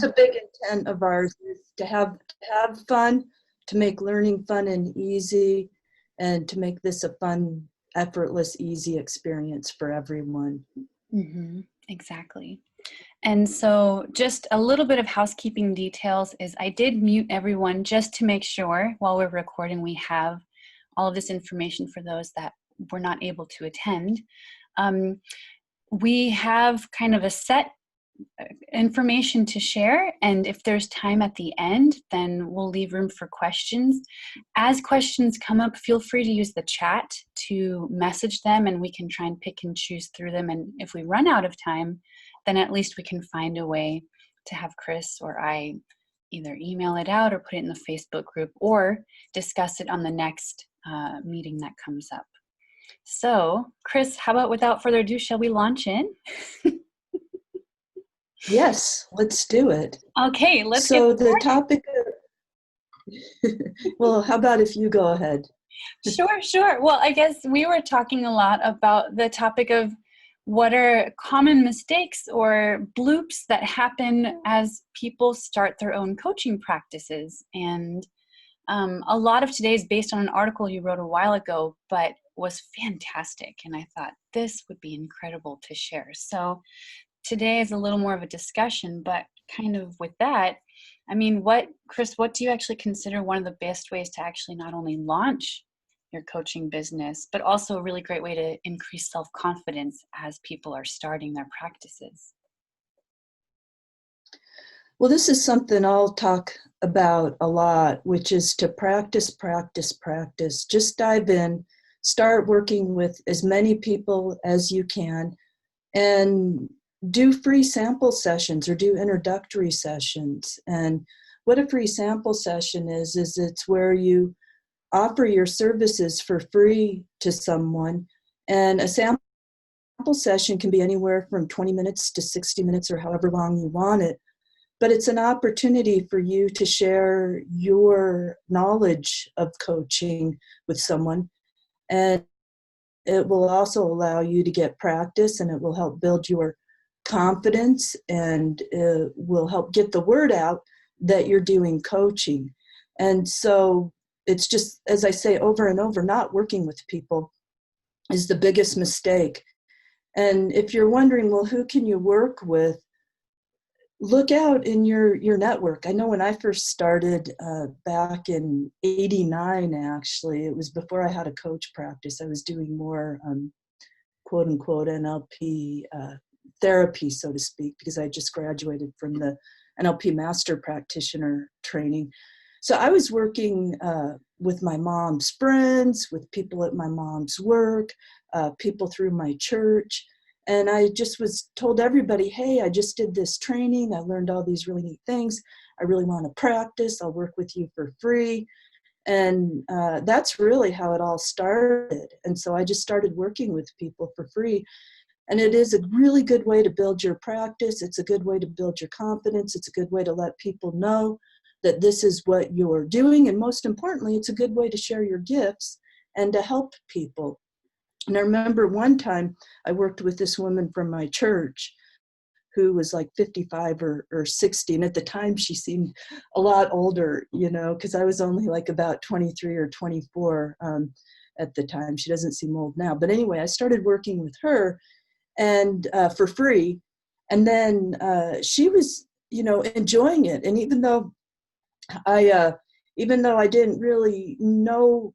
a big intent of ours, is to have fun, to make learning fun and easy, and to make this a fun, effortless, easy experience for everyone. Mm-hmm. Exactly. And so just a little bit of housekeeping details is I did mute everyone just to make sure while we're recording we have all of this information for those that were not able to attend. We have kind of a set information to share, and if there's time at the end, then we'll leave room for questions. As questions come up, feel free to use the chat to message them, and we can try and pick and choose through them. And if we run out of time, then at least we can find a way to have Chris or I either email it out or put it in the Facebook group or discuss it on the next meeting that comes up. So, Chris, how about without further ado, shall we launch in? Yes, let's do it. Okay, let's so get started. The topic of, well, how about if you go ahead? Sure. Well, I guess we were talking a lot about the topic of what are common mistakes or bloops that happen as people start their own coaching practices. And a lot of today is based on an article you wrote a while ago, but was fantastic. And I thought this would be incredible to share. So today is a little more of a discussion, but kind of with that, I mean, Chris, what do you actually consider one of the best ways to actually not only launch your coaching business, but also a really great way to increase self-confidence as people are starting their practices? Well, this is something I'll talk about a lot, which is to practice. Just dive in, start working with as many people as you can, and do free sample sessions or do introductory sessions. And what a free sample session is it's where you offer your services for free to someone. And a sample session can be anywhere from 20 minutes to 60 minutes or however long you want it. But it's an opportunity for you to share your knowledge of coaching with someone. And it will also allow you to get practice, and it will help build your confidence, and it will help get the word out that you're doing coaching. And so it's just, as I say over and over, not working with people is the biggest mistake. And if you're wondering, well, who can you work with? Look out in your network. I know when I first started back in '89, actually, it was before I had a coach practice. I was doing more quote unquote NLP therapy, so to speak, because I just graduated from the NLP master practitioner training. So I was working with my mom's friends, with people at my mom's work, people through my church. And I just was told everybody, hey, I just did this training. I learned all these really neat things. I really want to practice. I'll work with you for free. And that's really how it all started. And so I just started working with people for free. And it is a really good way to build your practice. It's a good way to build your confidence. It's a good way to let people know that this is what you're doing. And most importantly, it's a good way to share your gifts and to help people. And I remember one time I worked with this woman from my church who was like 55 or 60. And at the time she seemed a lot older, because I was only like about 23 or 24 at the time. She doesn't seem old now. But anyway, I started working with her and for free. And then she was, enjoying it. And even though I didn't really know,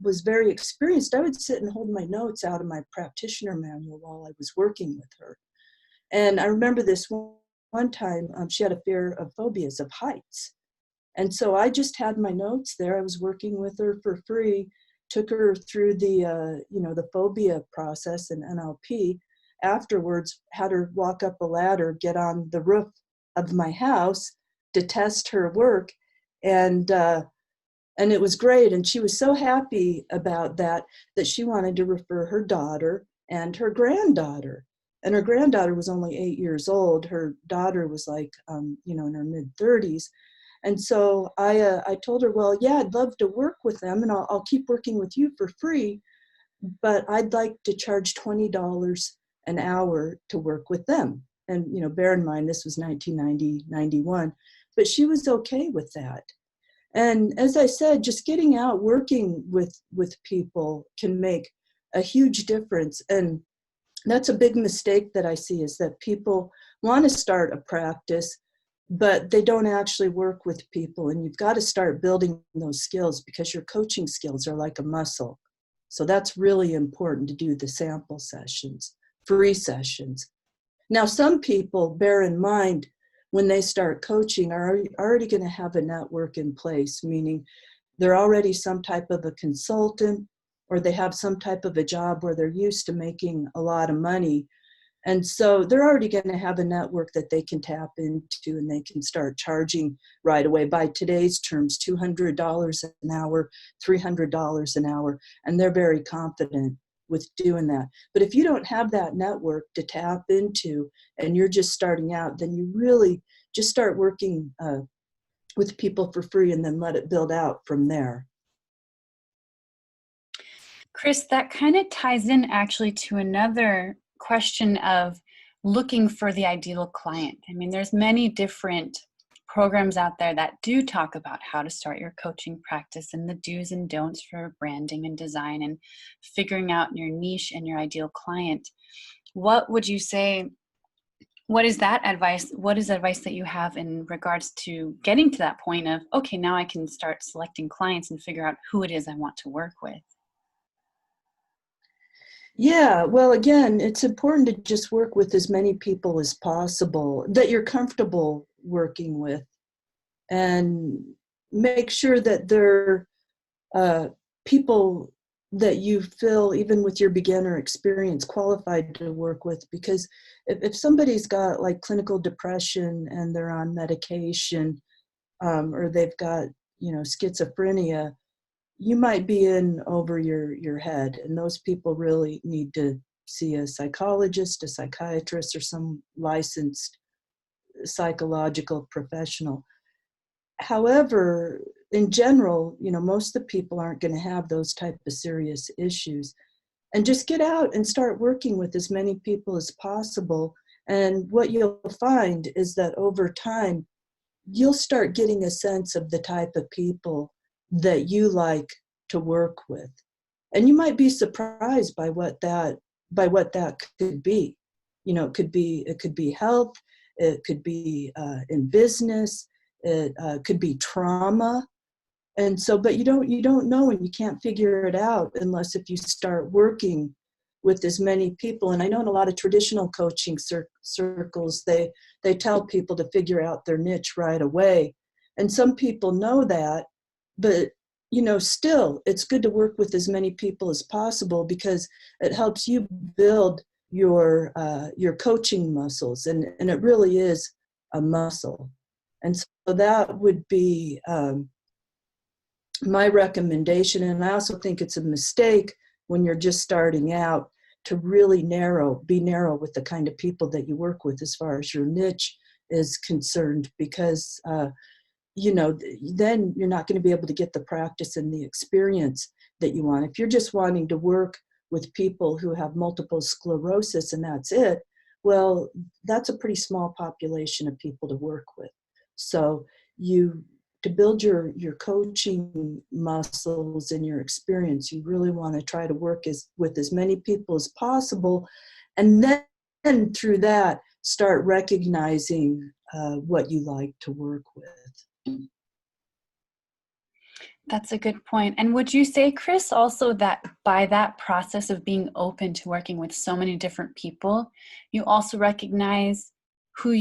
was very experienced, I would sit and hold my notes out of my practitioner manual while I was working with her. And I remember this one time, she had a fear of phobias of heights. And so I just had my notes there. I was working with her for free, took her through the, the phobia process in NLP. Afterwards, had her walk up a ladder, get on the roof of my house to test her work. And it was great. And she was so happy about that she wanted to refer her daughter and her granddaughter. And her granddaughter was only 8 years old. Her daughter was like, in her mid-30s. And so I told her, well, yeah, I'd love to work with them, and I'll keep working with you for free, but I'd like to charge $20 an hour to work with them. and bear in mind this was 1990, 91, but she was okay with that. And as I said, just getting out, working with people can make a huge difference. And that's a big mistake that I see, is that people want to start a practice, but they don't actually work with people. And you've got to start building those skills, because your coaching skills are like a muscle. So that's really important, to do the sample sessions, free sessions. Now, some people, bear in mind, when they start coaching, are already going to have a network in place, meaning they're already some type of a consultant, or they have some type of a job where they're used to making a lot of money. And so they're already going to have a network that they can tap into, and they can start charging right away, by today's terms, $200 an hour, $300 an hour, and they're very confident with doing that. But if you don't have that network to tap into, and you're just starting out, then you really just start working with people for free, and then let it build out from there. Chris, that kind of ties in actually to another question of looking for the ideal client. I mean, there's many different programs out there that do talk about how to start your coaching practice, and the do's and don'ts for branding and design, and figuring out your niche and your ideal client. What would you say, what is that advice? What is advice that you have in regards to getting to that point of, okay, now I can start selecting clients and figure out who it is I want to work with? Yeah, well, again, it's important to just work with as many people as possible that you're comfortable working with, and make sure that they're people that you feel, even with your beginner experience, qualified to work with. Because if somebody's got like clinical depression and they're on medication, or they've got schizophrenia, you might be in over your head, and those people really need to see a psychologist, a psychiatrist, or some licensed psychological professional. However, in general, most of the people aren't going to have those type of serious issues. And just get out and start working with as many people as possible. And what you'll find is that over time, you'll start getting a sense of the type of people that you like to work with. And you might be surprised by what that could be. It could be health, it could be in business, it could be trauma. And so, but you don't know, and you can't figure it out unless if you start working with as many people. And I know in a lot of traditional coaching circles, they tell people to figure out their niche right away. And some people know that, but still, it's good to work with as many people as possible, because it helps you build your coaching muscles, and it really is a muscle. And so that would be my recommendation. And I also think it's a mistake when you're just starting out to really be narrow with the kind of people that you work with as far as your niche is concerned, because then you're not going to be able to get the practice and the experience that you want. If you're just wanting to work with people who have multiple sclerosis and that's it, well, that's a pretty small population of people to work with. So to build your coaching muscles and your experience, you really want to try to work with as many people as possible. And then through that, start recognizing what you like to work with. That's a good point. And would you say, Chris, also that by that process of being open to working with so many different people, you also recognize who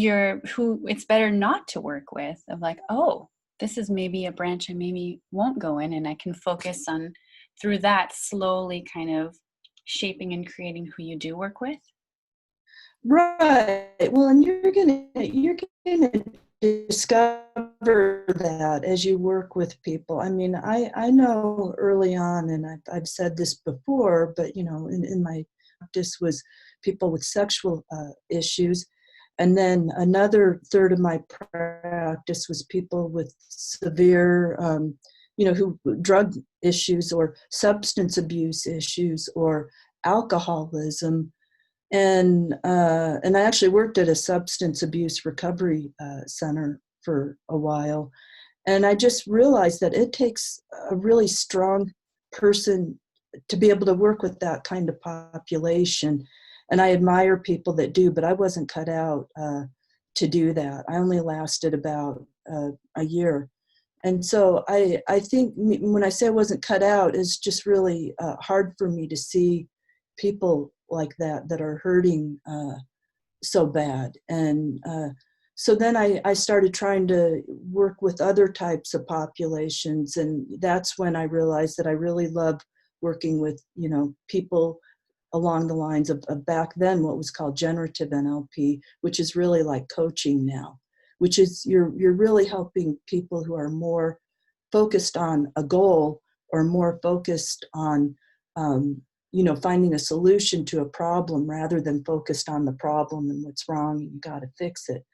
it's better not to work with, of like, oh, this is maybe a branch I maybe won't go in, and I can focus on, through that, slowly kind of shaping and creating who you do work with? Right. Well, and you're gonna discover that as you work with people. I mean, I know early on, and I've said this before, but in my practice was people with sexual issues. And then another third of my practice was people with severe, who drug issues or substance abuse issues or alcoholism. And I actually worked at a substance abuse recovery center for a while. And I just realized that it takes a really strong person to be able to work with that kind of population. And I admire people that do, but I wasn't cut out to do that. I only lasted about a year. And so I think when I say I wasn't cut out, it's just really hard for me to see people like that are hurting so bad. And so then I started trying to work with other types of populations. And that's when I realized that I really love working with, people along the lines of back then what was called generative NLP, which is really like coaching now, which is you're really helping people who are more focused on a goal or more focused on finding a solution to a problem rather than focused on the problem and what's wrong and you got to fix it.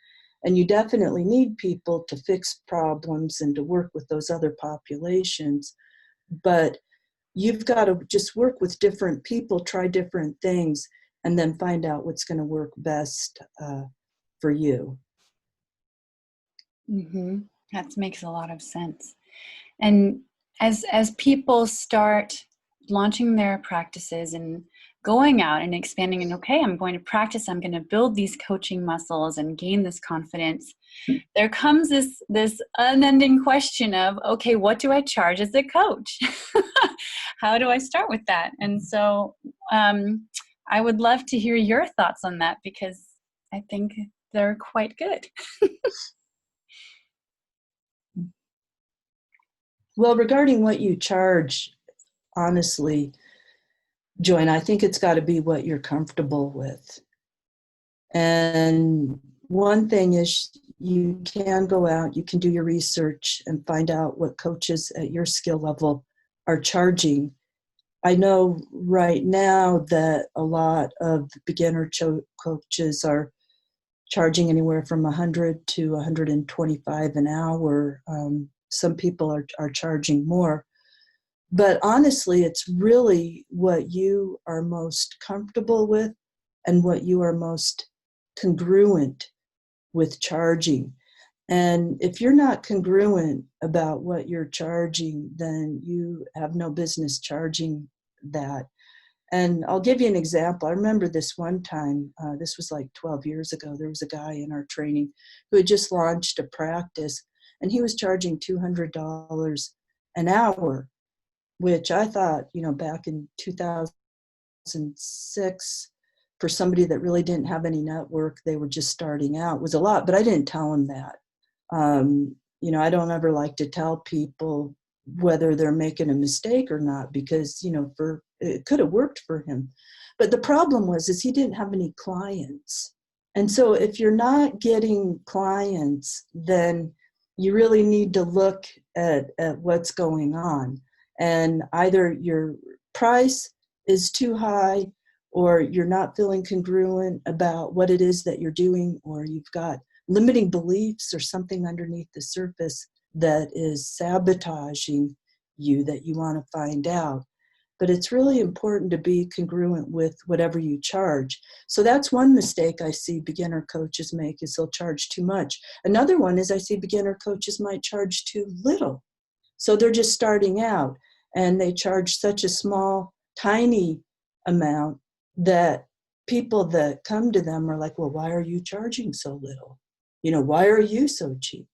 And you definitely need people to fix problems and to work with those other populations, but you've got to just work with different people, try different things, and then find out what's going to work best for you. Mm-hmm. That makes a lot of sense. And as people start launching their practices and going out and expanding, and okay, I'm going to practice, I'm going to build these coaching muscles and gain this confidence, there comes this unending question of, okay, what do I charge as a coach? How do I start with that? And so I would love to hear your thoughts on that, because I think they're quite good. Well, regarding what you charge, honestly, Joanne, I think it's got to be what you're comfortable with. And one thing is you can go out, you can do your research and find out what coaches at your skill level are charging. I know right now that a lot of beginner coaches are charging anywhere from $100 to $125 an hour. Some people are charging more. But honestly, it's really what you are most comfortable with and what you are most congruent with charging. And if you're not congruent about what you're charging, then you have no business charging that. And I'll give you an example. I remember this one time, this was like 12 years ago, there was a guy in our training who had just launched a practice, and he was charging $200 an hour, which I thought, back in 2006, for somebody that really didn't have any network, they were just starting out, was a lot, but I didn't tell him that. I don't ever like to tell people whether they're making a mistake or not, because, it could have worked for him. But the problem is he didn't have any clients. And so if you're not getting clients, then you really need to look at what's going on. And either your price is too high, or you're not feeling congruent about what it is that you're doing, or you've got limiting beliefs or something underneath the surface that is sabotaging you that you want to find out. But it's really important to be congruent with whatever you charge. So that's one mistake I see beginner coaches make, is they'll charge too much. Another one is I see beginner coaches might charge too little. So they're just starting out and they charge such a small, tiny amount that people that come to them are like, well, why are you charging so little? Why are you so cheap?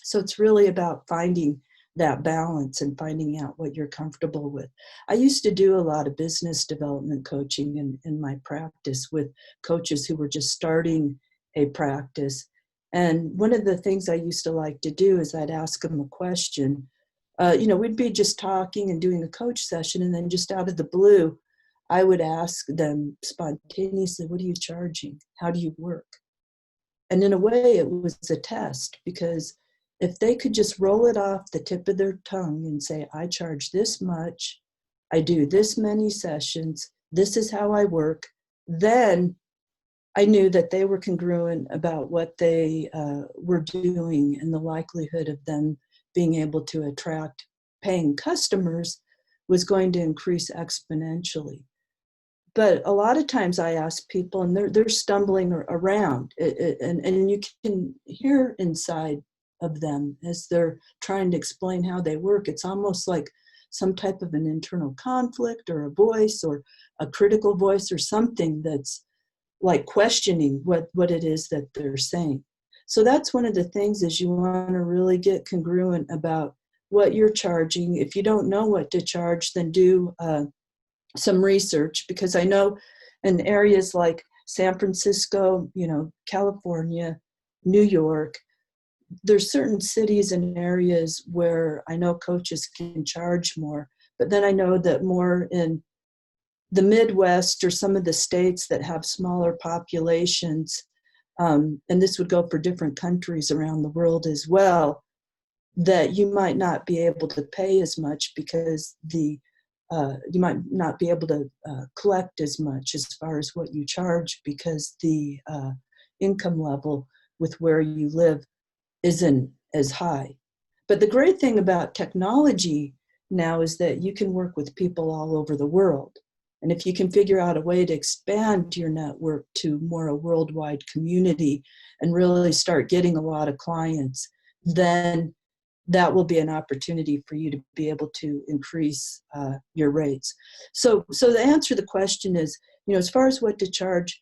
So it's really about finding that balance and finding out what you're comfortable with. I used to do a lot of business development coaching in my practice with coaches who were just starting a practice. And one of the things I used to like to do is I'd ask them a question. We'd be just talking and doing a coach session, and then just out of the blue, I would ask them spontaneously, what are you charging? How do you work? And in a way, it was a test, because if they could just roll it off the tip of their tongue and say, I charge this much, I do this many sessions, this is how I work, then I knew that they were congruent about what they were doing, and the likelihood of them being able to attract paying customers was going to increase exponentially. but a lot of times I ask people, and they're stumbling around, and you can hear inside of them as they're trying to explain how they work. It's almost like some type of an internal conflict, or a voice, or a critical voice, or something that's like questioning what it is that they're saying. So that's one of the things, is you want to really get congruent about what you're charging. If you don't know what to charge, then do some research, because I know in areas like San Francisco, California, New York, there's certain cities and areas where I know coaches can charge more, but then I know that more in the Midwest, or some of the states that have smaller populations, and this would go for different countries around the world as well, that you might not be able to pay as much, because you might not be able to collect as much as far as what you charge, because the income level with where you live isn't as high. But the great thing about technology now is that you can work with people all over the world. And if you can figure out a way to expand your network to more a worldwide community and really start getting a lot of clients, then that will be an opportunity for you to be able to increase your rates. So the answer to the question is, as far as what to charge,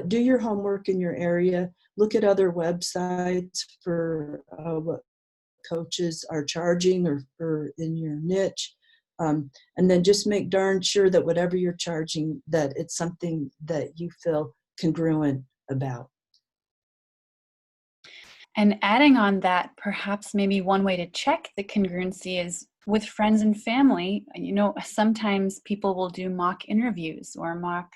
do your homework in your area, look at other websites for what coaches are charging, or in your niche, and then just make darn sure that whatever you're charging, that it's something that you feel congruent about. And adding on that, perhaps maybe one way to check the congruency is with friends and family. Sometimes people will do mock interviews or mock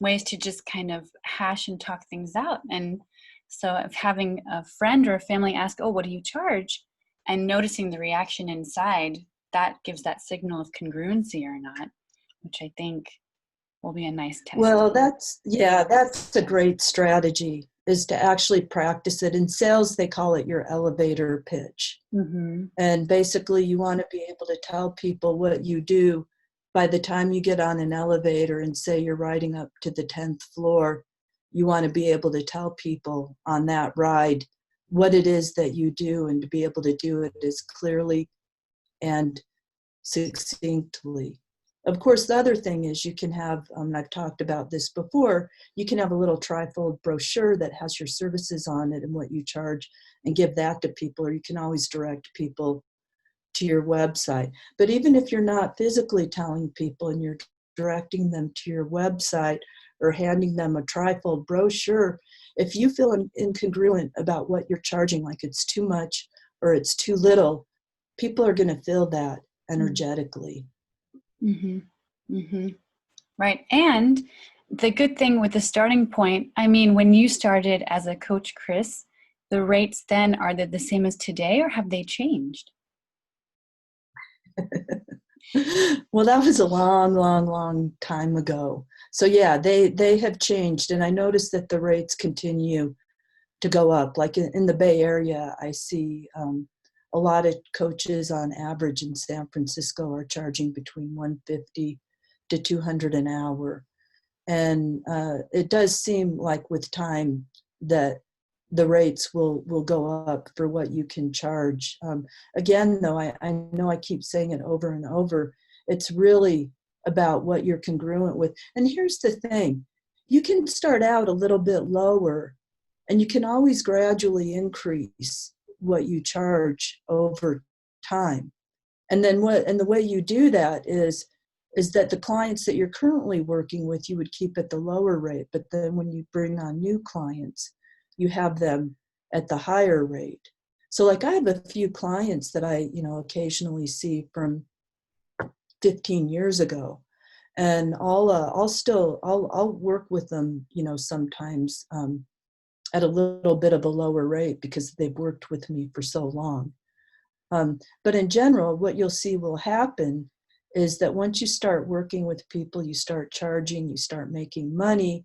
ways to just kind of hash and talk things out. And so if having a friend or a family ask, oh, what do you charge? And noticing the reaction inside, that gives that signal of congruency or not, which I think will be a nice test. Well, that's a great strategy, is to actually practice it. In sales, they call it your elevator pitch. Mm-hmm. And basically, you want to be able to tell people what you do by the time you get on an elevator, and say you're riding up to the 10th floor. You want to be able to tell people on that ride what it is that you do, and to be able to do it as clearly and succinctly. Of course, the other thing is, you can have, I've talked about this before, you can have a little trifold brochure that has your services on it and what you charge, and give that to people, or you can always direct people to your website. But even if you're not physically telling people, and you're directing them to your website, or handing them a trifold brochure, if you feel incongruent about what you're charging, like it's too much or it's too little, people are going to feel that energetically. Mm-hmm. Mm-hmm. Right. And the good thing with the starting point, when you started as a coach, Chris, the rates then, are they the same as today, or have they changed? Well, that was a long, long, long time ago. So yeah, they have changed. And I noticed that the rates continue to go up. Like in the Bay Area, I see a lot of coaches on average in San Francisco are charging between $150 to $200 an hour. And it does seem like with time that the rates will go up for what you can charge. Again, though, I know I keep saying it over and over, it's really about what you're congruent with. And here's the thing, you can start out a little bit lower, and you can always gradually increase what you charge over time. And then the way you do that is that the clients that you're currently working with, you would keep at the lower rate. But then when you bring on new clients, you have them at the higher rate. So like I have a few clients that I, occasionally see from 15 years ago, and I'll work with them, sometimes at a little bit of a lower rate, because they've worked with me for so long. But in general, what you'll see will happen is that once you start working with people, you start charging, you start making money,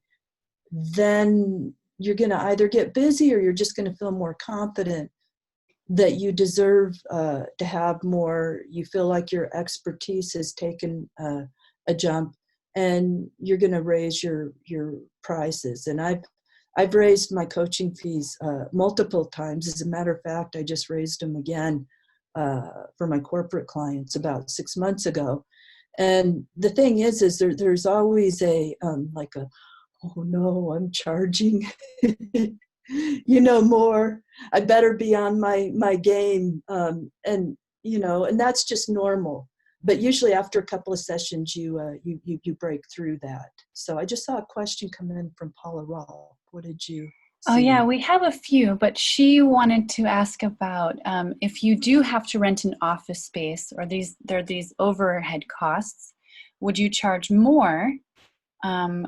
then you're going to either get busy, or you're just going to feel more confident that you deserve to have more. You feel like your expertise has taken a jump, and you're going to raise your prices. And I've raised my coaching fees multiple times. As a matter of fact, I just raised them again for my corporate clients about 6 months ago. And the thing is there's always a like a, oh no, I'm charging, more. I better be on my game, and and that's just normal. But usually after a couple of sessions, you break through that. So I just saw a question come in from Paula Rawl. What did you Oh yeah, see? we have a few, but she wanted to ask about if you do have to rent an office space or there are these overhead costs, would you charge more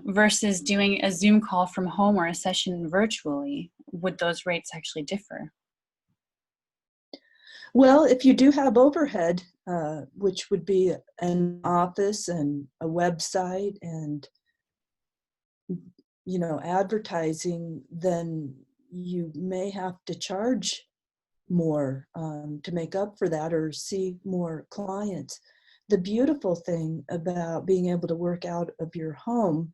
versus doing a Zoom call from home or a session virtually? Would those rates actually differ? Well, if you do have overhead, which would be an office and a website and advertising, then you may have to charge more to make up for that or see more clients. The beautiful thing about being able to work out of your home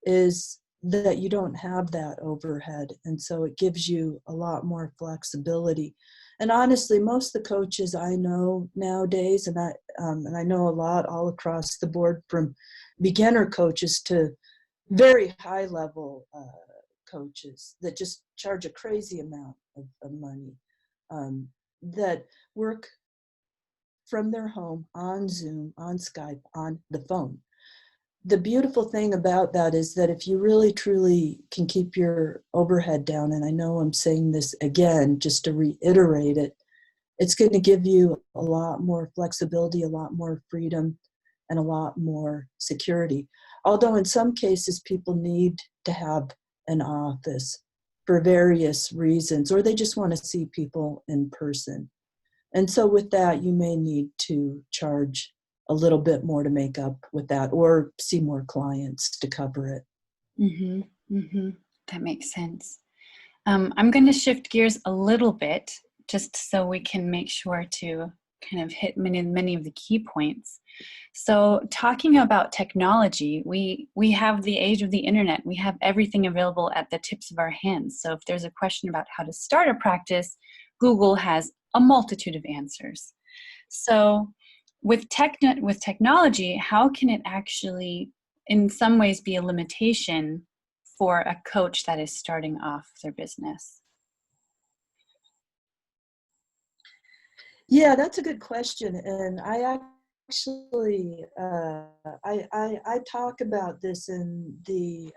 is that you don't have that overhead, and so it gives you a lot more flexibility. And honestly, most of the coaches I know nowadays, and I know a lot all across the board, from beginner coaches to very high level coaches that just charge a crazy amount of money, that work from their home on Zoom, on Skype, on the phone. The beautiful thing about that is that if you really truly can keep your overhead down, and I know I'm saying this again just to reiterate it, it's going to give you a lot more flexibility, a lot more freedom, and a lot more security. Although in some cases people need to have an office for various reasons, or they just want to see people in person. And so with that, you may need to charge a little bit more to make up with that, or see more clients to cover it. Mm-hmm. Mm-hmm. That makes sense. I'm going to shift gears a little bit just so we can make sure to kind of hit many of the key points. So talking about technology, we have the age of the internet. We have everything available at the tips of our hands. So if there's a question about how to start a practice, Google has a multitude of answers. So with technology, how can it actually in some ways be a limitation for a coach that is starting off their business? Yeah, that's a good question. And I actually, I talk about this in the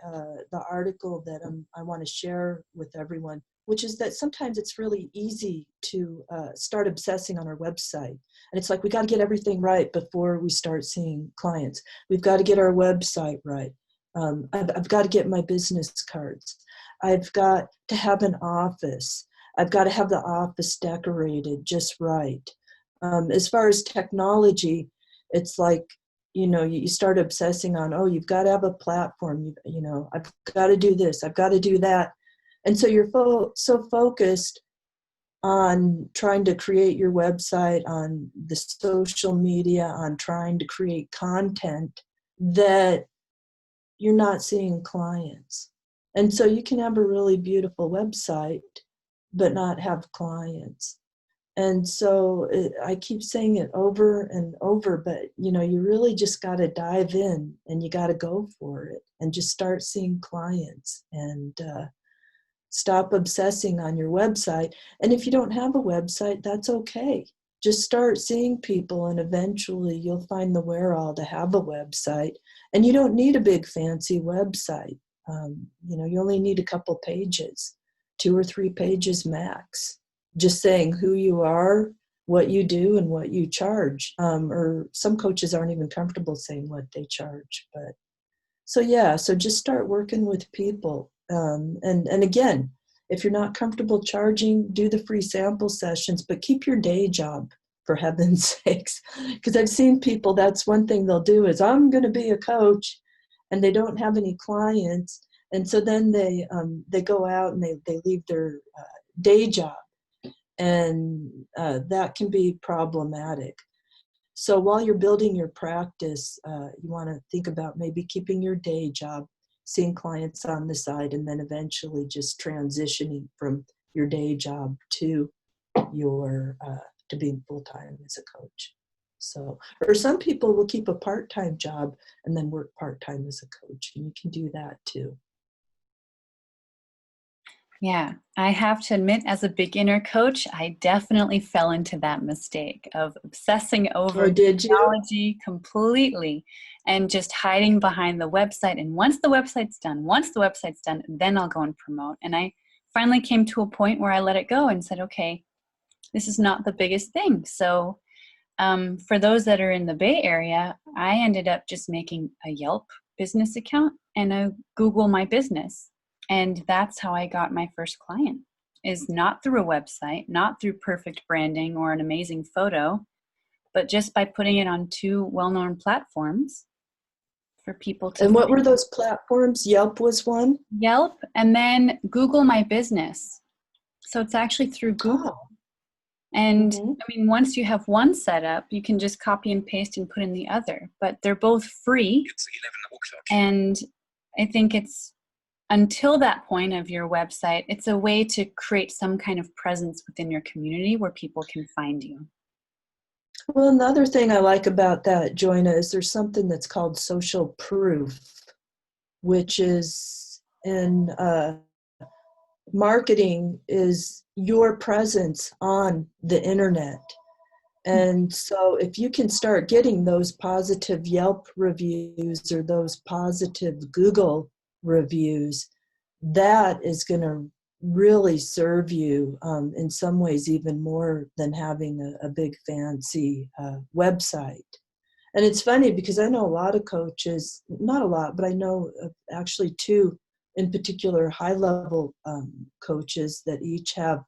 article that I want to share with everyone, which is that sometimes it's really easy to start obsessing on our website. And it's like, we got to get everything right before we start seeing clients. We've got to get our website right. I've got to get my business cards. I've got to have an office. I've got to have the office decorated just right. As far as technology, it's like, you start obsessing on, oh, you've got to have a platform. I've got to do this. I've got to do that. And so you're so focused on trying to create your website, on the social media, on trying to create content, that you're not seeing clients. And so you can have a really beautiful website but not have clients. And so I keep saying it over and over, but you really just got to dive in and you got to go for it and just start seeing clients, and stop obsessing on your website. And if you don't have a website, that's okay. Just start seeing people, and eventually you'll find the wherewithal to have a website. And you don't need a big fancy website. You only need a couple pages, 2 or 3 pages max, just saying who you are, what you do, and what you charge. Or some coaches aren't even comfortable saying what they charge. But so just start working with people. And again, if you're not comfortable charging, do the free sample sessions, but keep your day job, for heaven's sakes. Because I've seen people, that's one thing they'll do is, I'm going to be a coach, and they don't have any clients. And so then they go out and they leave their day job, and that can be problematic. So while you're building your practice, you want to think about maybe keeping your day job, seeing clients on the side, and then eventually just transitioning from your day job to your to being full-time as a coach. So, or some people will keep a part-time job and then work part-time as a coach, and you can do that too. Yeah, I have to admit, as a beginner coach, I definitely fell into that mistake of obsessing over Oh, did you? technology completely and just hiding behind the website. And once the website's done, then I'll go and promote. And I finally came to a point where I let it go and said, okay, this is not the biggest thing. So for those that are in the Bay Area, I ended up just making a Yelp business account and a Google My Business. And that's how I got my first client, is not through a website, not through perfect branding or an amazing photo, but just by putting it on two well-known platforms for people to And what find. were those platforms? Yelp was one? Yelp, and then Google My Business. So it's actually through Google. Oh. And Mm-hmm. I mean, once you have one set up, you can just copy and paste and put in the other, but they're both free. It's 11 o'clock. And I think it's until that point of your website, it's a way to create some kind of presence within your community where people can find you. Well, another thing I like about that, Joanna, is there's something that's called social proof, which is in marketing is your presence on the internet. And so if you can start getting those positive Yelp reviews or those positive Google reviews, that is going to really serve you in some ways even more than having a big fancy website. And it's funny because I know a lot of coaches, not a lot, but I know actually two in particular high-level coaches that each have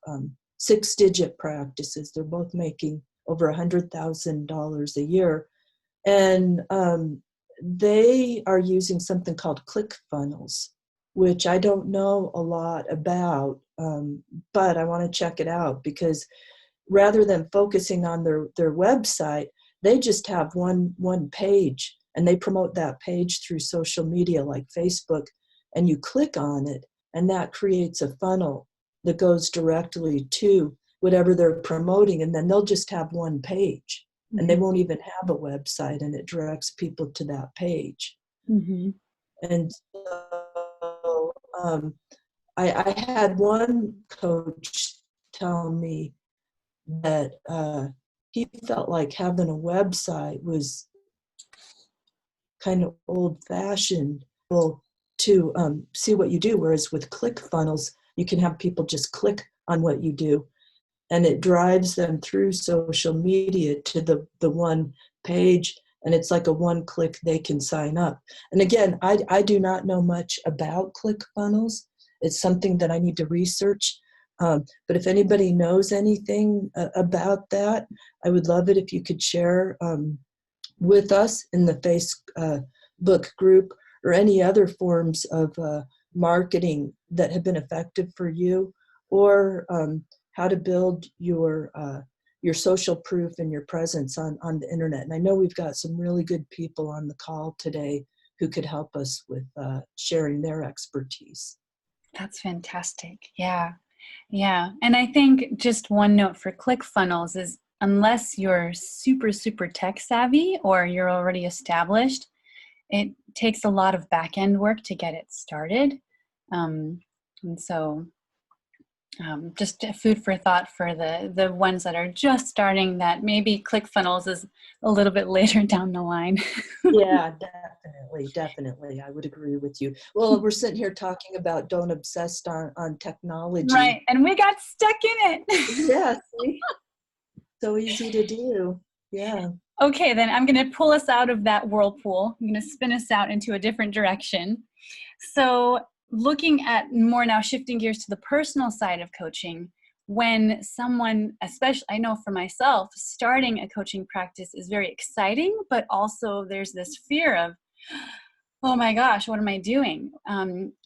6-digit practices. They're both making over $100,000 a year. And they are using something called ClickFunnels, which I don't know a lot about, but I want to check it out because rather than focusing on their website, they just have one page and they promote that page through social media like Facebook, and you click on it and that creates a funnel that goes directly to whatever they're promoting, and then they'll just have one page and they won't even have a website, and it directs people to that page. Mm-hmm. And so I had one coach tell me that he felt like having a website was kind of old-fashioned to see what you do, whereas with ClickFunnels, you can have people just click on what you do, and it drives them through social media to the one page, and it's like a one-click they can sign up. And again, I do not know much about ClickFunnels. It's something that I need to research. But if anybody knows anything about that, I would love it if you could share with us in the Facebook group or any other forms of marketing that have been effective for you, or how to build your social proof and your presence on the internet. And I know we've got some really good people on the call today who could help us with sharing their expertise. That's fantastic. Yeah. Yeah. And I think just one note for ClickFunnels is unless you're super, super tech savvy or you're already established, it takes a lot of back end work to get it started. And so just food for thought for the ones that are just starting, that maybe ClickFunnels is a little bit later down the line. Yeah, definitely. I would agree with you. Well, we're sitting here talking about don't obsess on technology. Right, and we got stuck in it. Yeah, see? So easy to do. Yeah. Okay, then I'm going to pull us out of that whirlpool. I'm going to spin us out into a different direction. So looking at more now, shifting gears to the personal side of coaching, when someone, especially I know for myself, starting a coaching practice is very exciting, but also there's this fear of, oh my gosh, what am I doing?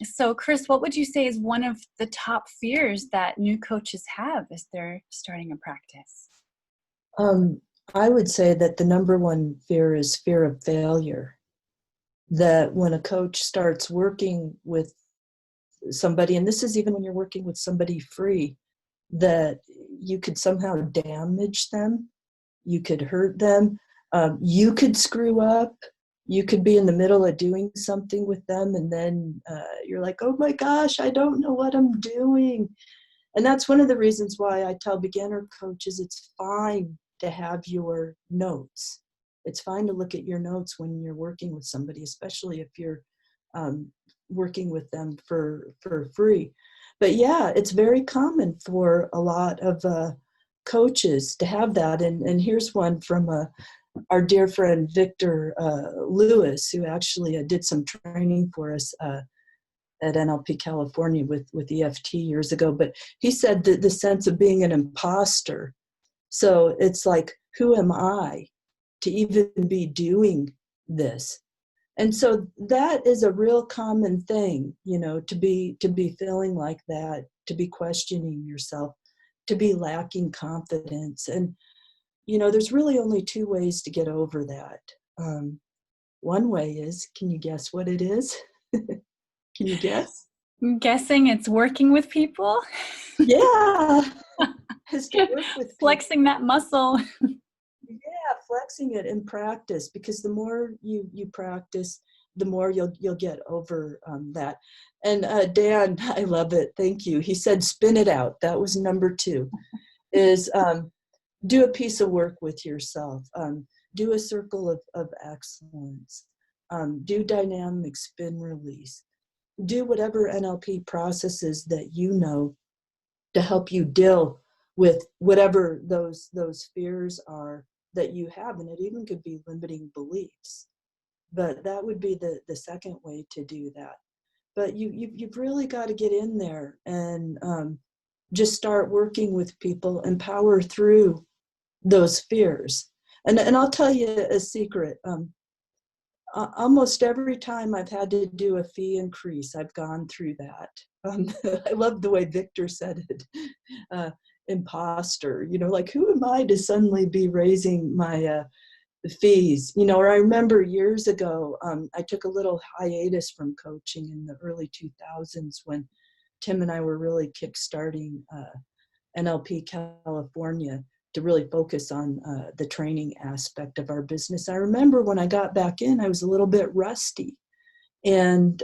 So Chris, what would you say is one of the top fears that new coaches have as they're starting a practice? I would say that the number one fear is fear of failure. That when a coach starts working with somebody, and this is even when you're working with somebody free, that you could somehow damage them, you could hurt them, you could screw up, you could be in the middle of doing something with them, and then you're like, oh my gosh, I don't know what I'm doing. And that's one of the reasons why I tell beginner coaches it's fine to have your notes. It's fine to look at your notes when you're working with somebody, especially if you're um, working with them for free. But yeah, it's very common for a lot of coaches to have that. And here's one from our dear friend Victor Lewis, who actually did some training for us at NLP California with EFT years ago. But he said that the sense of being an imposter. So it's like, who am I to even be doing this? And so that is a real common thing, to be feeling like that, to be questioning yourself, to be lacking confidence. And there's really only two ways to get over that. One way is, can you guess what it is? Can you guess? I'm guessing it's working with people. Yeah, has to work with people. Flexing that muscle. Yeah, flexing it in practice, because the more you practice, the more you'll get over that. And Dan, I love it. Thank you. He said, spin it out. That was number 2. Is do a piece of work with yourself. Do a circle of excellence. Do dynamic spin release. Do whatever NLP processes that you know to help you deal with whatever those fears are that you have. And it even could be limiting beliefs. But that would be the second way to do that. But you've really got to get in there and just start working with people and power through those fears. And I'll tell you a secret. Almost every time I've had to do a fee increase, I've gone through that. I love the way Victor said it, imposter, like, who am I to suddenly be raising my fees? Or I remember years ago, I took a little hiatus from coaching in the early 2000s when Tim and I were really kickstarting NLP California to really focus on the training aspect of our business. I remember when I got back in, I was a little bit rusty. And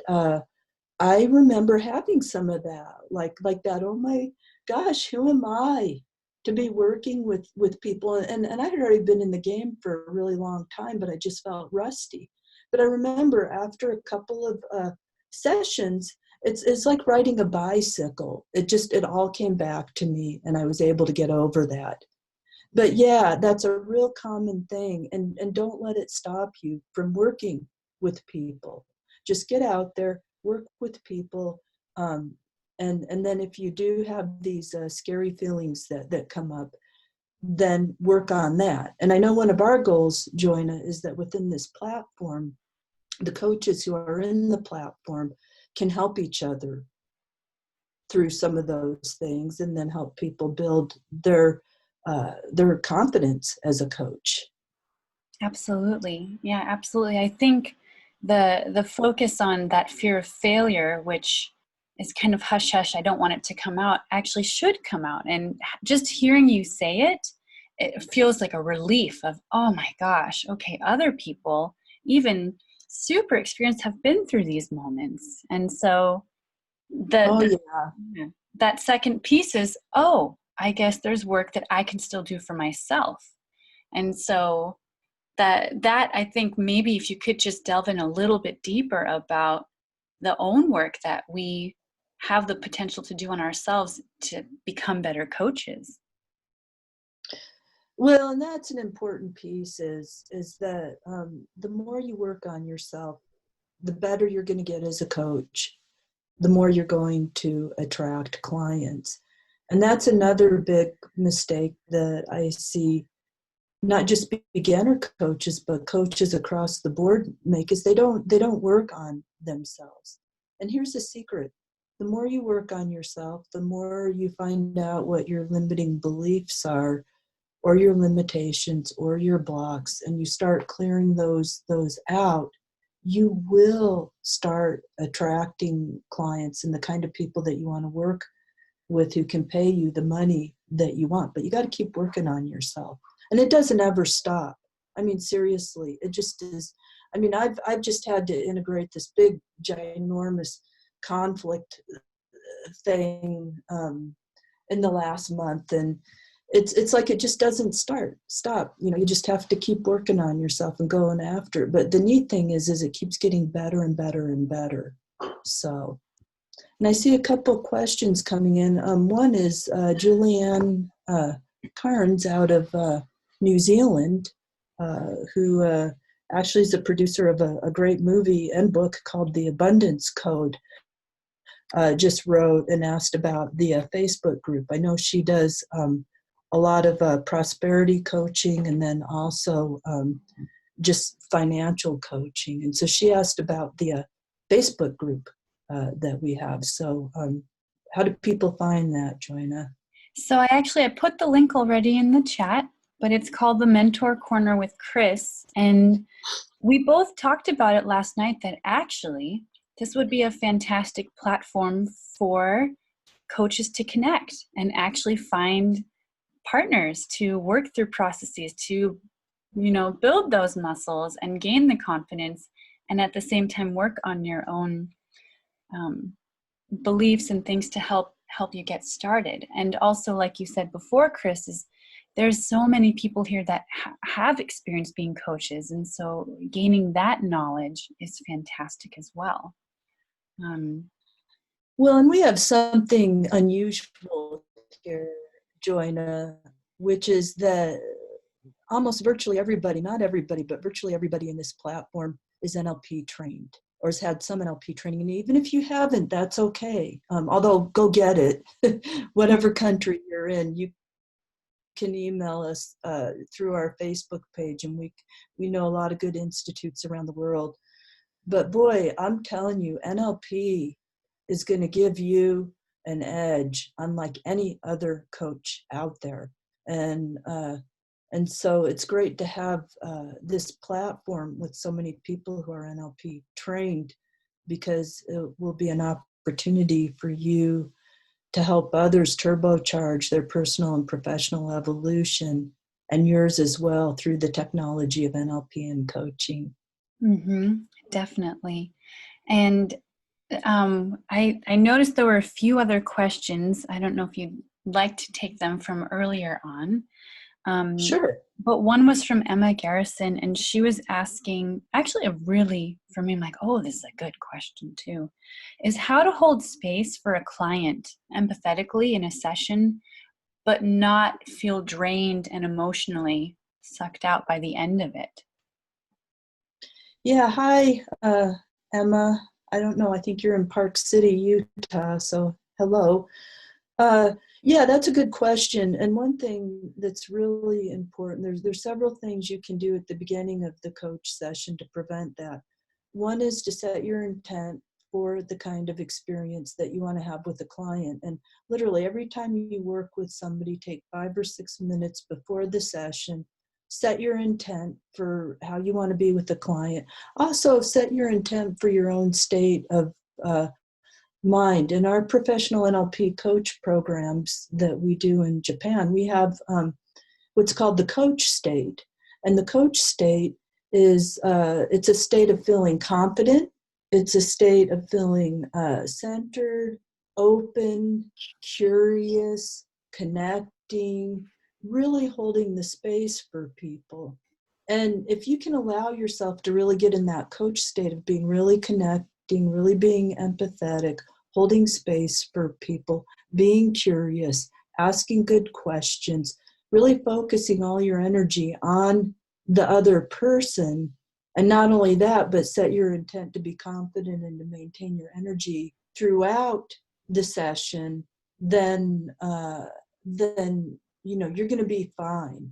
I remember having some of that, like that, oh my gosh, who am I to be working with people? And I had already been in the game for a really long time, but I just felt rusty. But I remember after a couple of sessions, it's like riding a bicycle. It all came back to me, and I was able to get over that. But yeah, that's a real common thing. And don't let it stop you from working with people. Just get out there, work with people. And then if you do have these scary feelings that come up, then work on that. And I know one of our goals, Joanna, is that within this platform, the coaches who are in the platform can help each other through some of those things, and then help people build their confidence as a coach. Absolutely. Yeah, absolutely. I think the focus on that fear of failure, which is kind of hush hush, I don't want it to come out, actually should come out. And just hearing you say it, it feels like a relief of, oh my gosh, okay, other people, even super experienced, have been through these moments. And so that second piece is, oh, I guess there's work that I can still do for myself. And so that I think maybe if you could just delve in a little bit deeper about the own work that we have the potential to do on ourselves to become better coaches. Well, and that's an important piece is that the more you work on yourself, the better you're going to get as a coach, the more you're going to attract clients. And that's another big mistake that I see not just beginner coaches, but coaches across the board make, is they don't work on themselves. And here's the secret. The more you work on yourself, the more you find out what your limiting beliefs are, or your limitations or your blocks, and you start clearing those out, you will start attracting clients and the kind of people that you want to work with who can pay you the money that you want. But you got to keep working on yourself. And it doesn't ever stop. I mean, seriously, it just is. I mean, I've just had to integrate this big, ginormous conflict thing in the last month, and it's like it just doesn't stop. You know, you just have to keep working on yourself and going after it. But the neat thing is it keeps getting better and better and better. So, and I see a couple questions coming in. One is Julianne Carnes out of New Zealand, who actually is a producer of a great movie and book called The Abundance Code. Just wrote and asked about the Facebook group. I know she does a lot of prosperity coaching and then also just financial coaching. And so she asked about the Facebook group that we have. So how do people find that, Joanna? So I put the link already in the chat, but it's called the Mentor Corner with Chris. And we both talked about it last night that actually this would be a fantastic platform for coaches to connect and actually find partners to work through processes to, you know, build those muscles and gain the confidence, and at the same time work on your own beliefs and things to help you get started. And also, like you said before, Chris, is there's so many people here that have experience being coaches, and so gaining that knowledge is fantastic as well. Well, and we have something unusual here, Joanna, which is that almost virtually everybody, not everybody, but virtually everybody in this platform is NLP trained or has had some NLP training. And even if you haven't, that's okay. Although go get it, whatever country you're in, you can email us through our Facebook page, and we know a lot of good institutes around the world. But boy, I'm telling you, NLP is going to give you an edge unlike any other coach out there. And so it's great to have this platform with so many people who are NLP trained, because it will be an opportunity for you to help others turbocharge their personal and professional evolution, and yours as well, through the technology of NLP and coaching. Mm-hmm, definitely. And I noticed there were a few other questions. I don't know if you'd like to take them from earlier on. Sure. But one was from Emma Garrison, and she was asking, actually for me, I'm like, oh, this is a good question too, is how to hold space for a client empathetically in a session, but not feel drained and emotionally sucked out by the end of it. Yeah, hi, Emma. I don't know, I think you're in Park City, Utah, so hello. Yeah, that's a good question. And one thing that's really important, there's several things you can do at the beginning of the coach session to prevent that. One is to set your intent for the kind of experience that you want to have with a client. And literally every time you work with somebody, take 5 or 6 minutes before the session, set your intent for how you want to be with the client. Also, set your intent for your own state of mind. In our professional NLP coach programs that we do in Japan, we have what's called the coach state. And the coach state is, it's a state of feeling confident. It's a state of feeling centered, open, curious, connecting, really holding the space for people. And if you can allow yourself to really get in that coach state of being really connecting, really being empathetic, holding space for people, being curious, asking good questions, really focusing all your energy on the other person. And not only that, but set your intent to be confident and to maintain your energy throughout the session, then you know, you're going to be fine.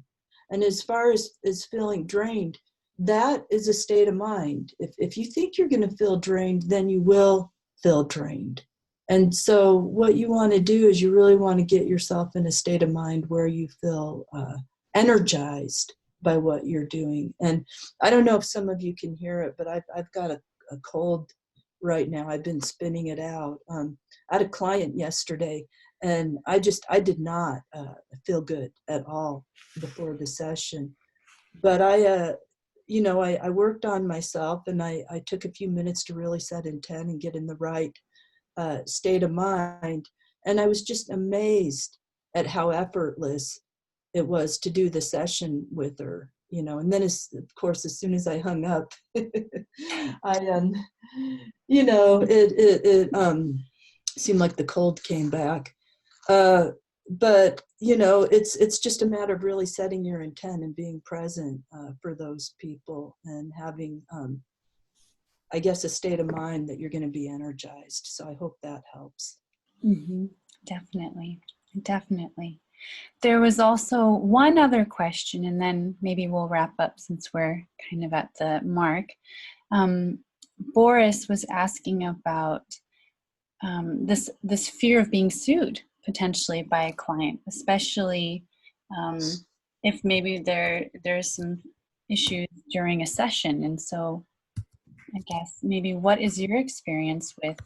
And as far as feeling drained, that is a state of mind. If you think you're going to feel drained, then you will feel drained. And so what you want to do is you really want to get yourself in a state of mind where you feel energized by what you're doing. And I don't know if some of you can hear it, but I've got a cold right now. I've been spinning it out. I had a client yesterday, and I did not feel good at all before the session. But I worked on myself, and I took a few minutes to really set intent and get in the right state of mind. And I was just amazed at how effortless it was to do the session with her, and then of course, as soon as I hung up, I, it seemed like the cold came back. But it's just a matter of really setting your intent and being present for those people, and having, I guess, a state of mind that you're going to be energized. So I hope that helps. Mm-hmm. Definitely. Definitely. There was also one other question, and then maybe we'll wrap up since we're kind of at the mark. Boris was asking about this fear of being sued potentially by a client, especially if maybe there's some issues during a session. And so I guess maybe what is your experience with,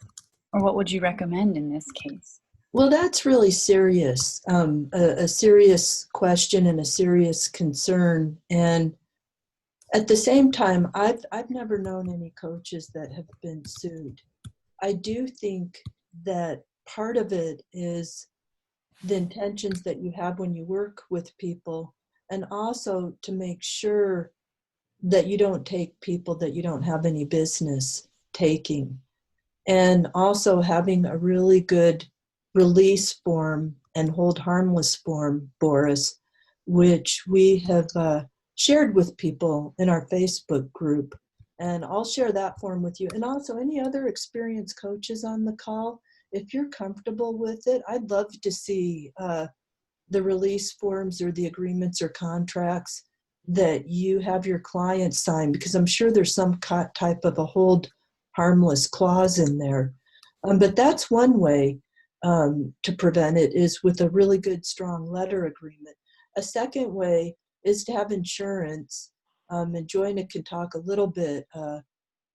or what would you recommend in this case? Well, that's really serious, a serious question and a serious concern. And at the same time, I've never known any coaches that have been sued. I do think that part of it is the intentions that you have when you work with people, and also to make sure that you don't take people that you don't have any business taking. And also having a really good release form and hold harmless form, Boris, which we have shared with people in our Facebook group. And I'll share that form with you. And also any other experienced coaches on the call, if you're comfortable with it, I'd love to see the release forms or the agreements or contracts that you have your clients sign, because I'm sure there's some type of a hold harmless clause in there. But that's one way to prevent it, is with a really good, strong letter agreement. A second way is to have insurance, and Joanna can talk a little bit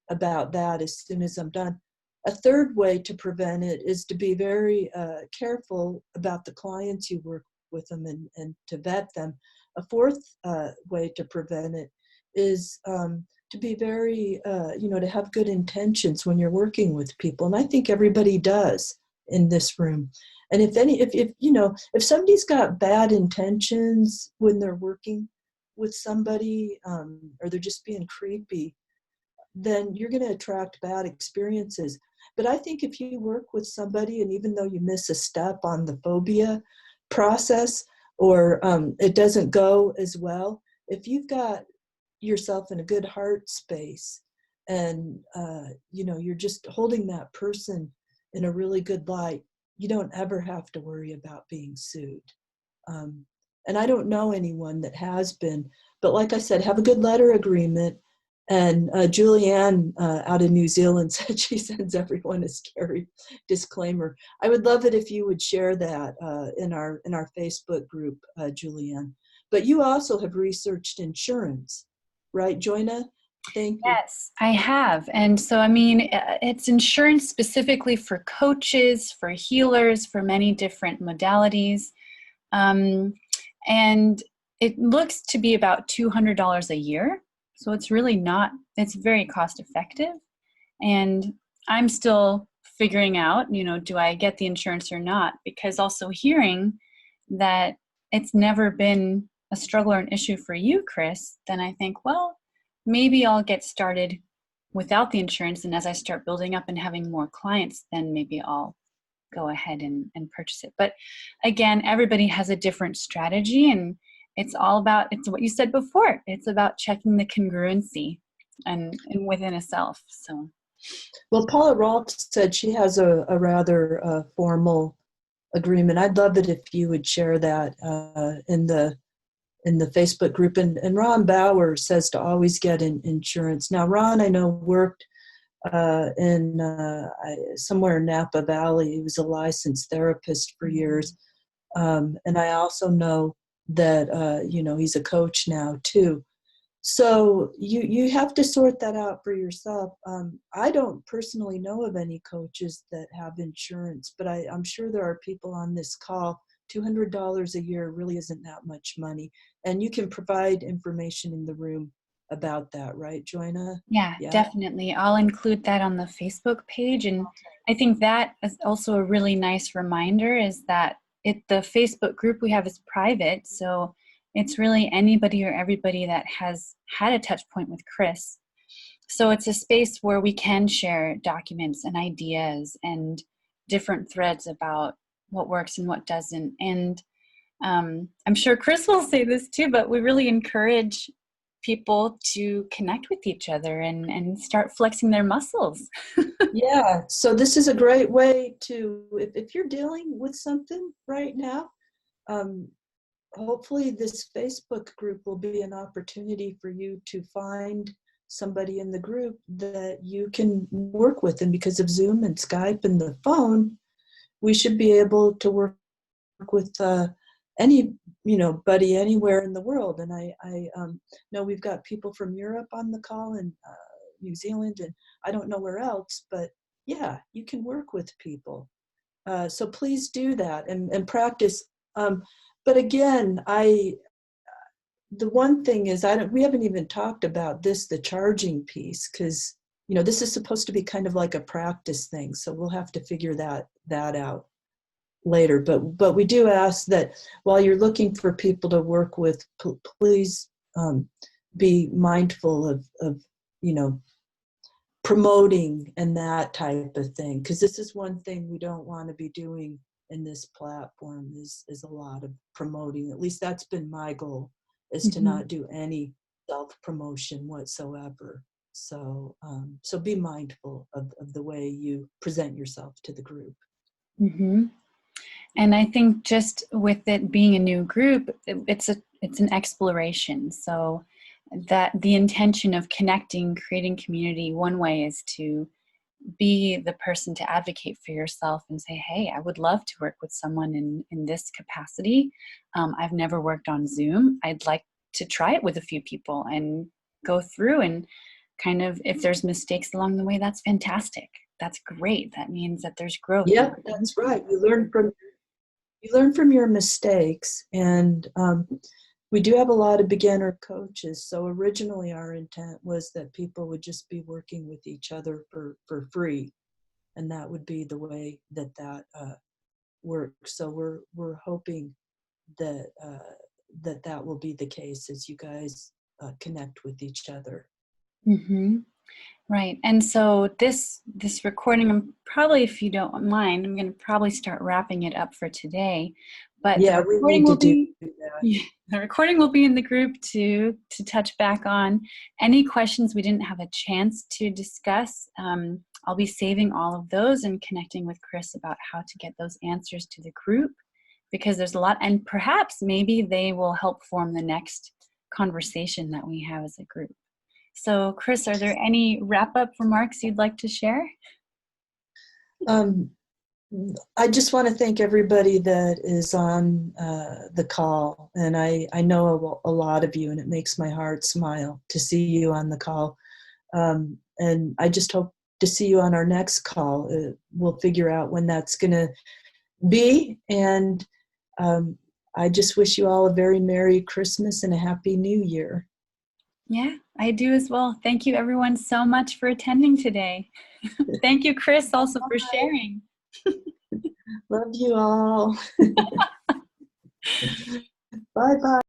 about that as soon as I'm done. A third way to prevent it is to be very careful about the clients you work with them, and to vet them. A fourth way to prevent it is to be very, to have good intentions when you're working with people. And I think everybody does in this room. And if somebody's got bad intentions when they're working with somebody, or they're just being creepy, then you're going to attract bad experiences. But I think if you work with somebody, and even though you miss a step on the phobia process, or it doesn't go as well, if you've got yourself in a good heart space, and you're just holding that person in a really good light, you don't ever have to worry about being sued. And I don't know anyone that has been, but like I said, have a good letter agreement. And Julianne out of New Zealand said she sends everyone a scary disclaimer. I would love it if you would share that in our Facebook group, Julianne. But you also have researched insurance, right, Joanna? Thank you. Yes, I have. And so, I mean, it's insurance specifically for coaches, for healers, for many different modalities. And it looks to be about $200 a year. So it's really not, it's very cost effective. And I'm still figuring out, do I get the insurance or not? Because also hearing that it's never been a struggle or an issue for you, Chris, then I think, well, maybe I'll get started without the insurance. And as I start building up and having more clients, then maybe I'll go ahead and purchase it. But again, everybody has a different strategy, and it's all about, it's what you said before. It's about checking the congruency and within a self. So, well, Paula Rolfe said she has a rather formal agreement. I'd love it if you would share that in the Facebook group. And Ron Bauer says to always get insurance. Now, Ron, I know, worked in somewhere in Napa Valley. He was a licensed therapist for years. And I also know that, he's a coach now too. So you have to sort that out for yourself. I don't personally know of any coaches that have insurance, but I'm sure there are people on this call. $200 a year really isn't that much money. And you can provide information in the room about that, right, Joanna? Yeah, definitely. I'll include that on the Facebook page. And I think that is also a really nice reminder is that the Facebook group we have is private. So it's really anybody or everybody that has had a touch point with Chris. So it's a space where we can share documents and ideas and different threads about what works and what doesn't. And I'm sure Chris will say this too, but we really encourage people to connect with each other and start flexing their muscles. Yeah, so this is a great way to, if you're dealing with something right now, hopefully this Facebook group will be an opportunity for you to find somebody in the group that you can work with. And because of Zoom and Skype and the phone, we should be able to work with any buddy anywhere in the world. And I know we've got people from Europe on the call and New Zealand, and I don't know where else, but yeah, you can work with people. So please do that and practice. But again, the one thing is we haven't even talked about the charging piece, because this is supposed to be kind of like a practice thing. So we'll have to figure that out later. But we do ask that while you're looking for people to work with, please be mindful of promoting and that type of thing, because this is one thing we don't want to be doing in this platform is a lot of promoting. At least that's been my goal, is to not do any self-promotion whatsoever. So so be mindful of the way you present yourself to the group. And I think just with it being a new group, it's an exploration. So that the intention of connecting, creating community, one way is to be the person to advocate for yourself and say, hey, I would love to work with someone in this capacity. I've never worked on Zoom. I'd like to try it with a few people and go through, and kind of, if there's mistakes along the way, that's fantastic. That's great. That means that there's growth. Yeah, that's right. You learn from your mistakes. And we do have a lot of beginner coaches. So originally our intent was that people would just be working with each other for free. And that would be the way that works. So we're hoping that that will be the case as you guys connect with each other. Right. And so this recording, I'm probably, if you don't mind, I'm going to probably start wrapping it up for today. But yeah, the recording will be that. The recording will be in the group to touch back on any questions we didn't have a chance to discuss. I'll be saving all of those and connecting with Chris about how to get those answers to the group, because there's a lot, and perhaps maybe they will help form the next conversation that we have as a group. So, Chris, are there any wrap-up remarks you'd like to share? I just want to thank everybody that is on the call. And I know a lot of you, and it makes my heart smile to see you on the call. And I just hope to see you on our next call. We'll figure out when that's going to be. And I just wish you all a very Merry Christmas and a Happy New Year. Yeah, I do as well. Thank you everyone so much for attending today. Thank you, Chris, also for sharing. Love you all. Bye-bye.